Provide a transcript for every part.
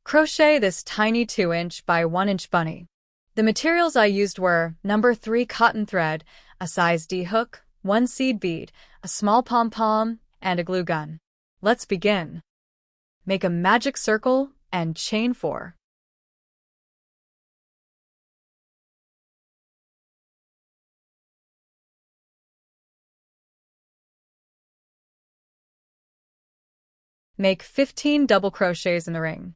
Crochet this tiny 2-inch by 1-inch bunny. The materials I used were number 3 cotton thread, a size D hook, 1 seed bead, a small pom-pom, and a glue gun. Let's begin. Make a magic circle and chain 4. Make 15 double crochets in the ring.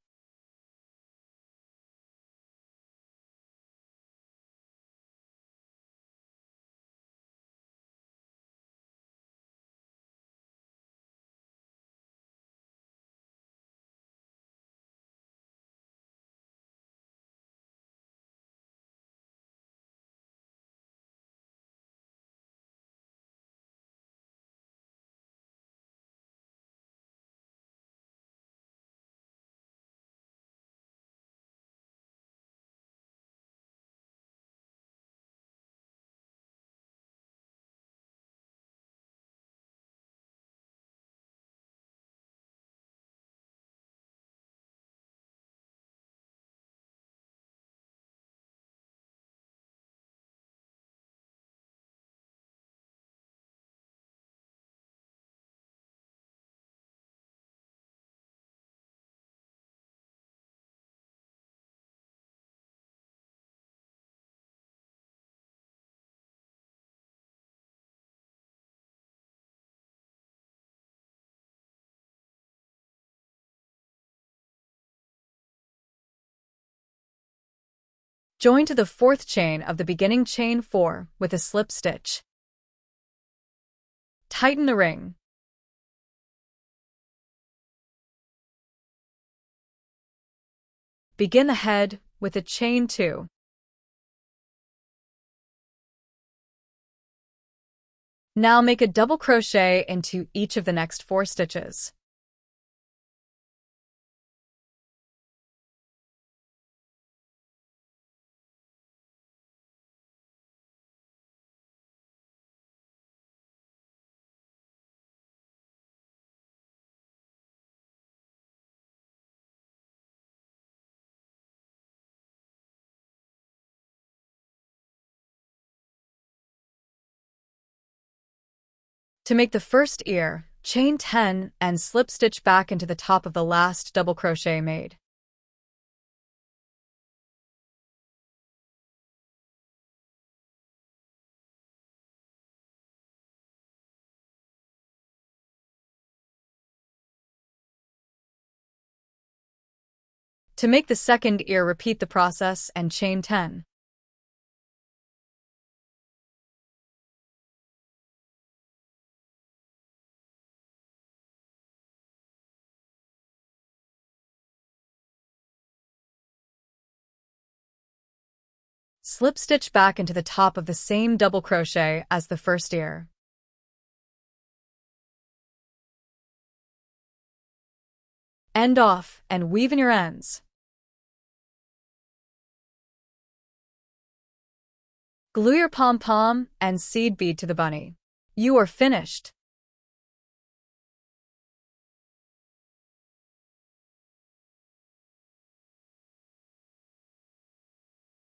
Join to the 4th chain of the beginning chain 4 with a slip stitch. Tighten the ring. Begin the head with a chain 2. Now make a double crochet into each of the next 4 stitches. To make the first ear, chain 10 and slip stitch back into the top of the last double crochet made. To make the second ear, repeat the process and chain 10. Slip stitch back into the top of the same double crochet as the first ear. End off and weave in your ends. Glue your pom-pom and seed bead to the bunny. You are finished.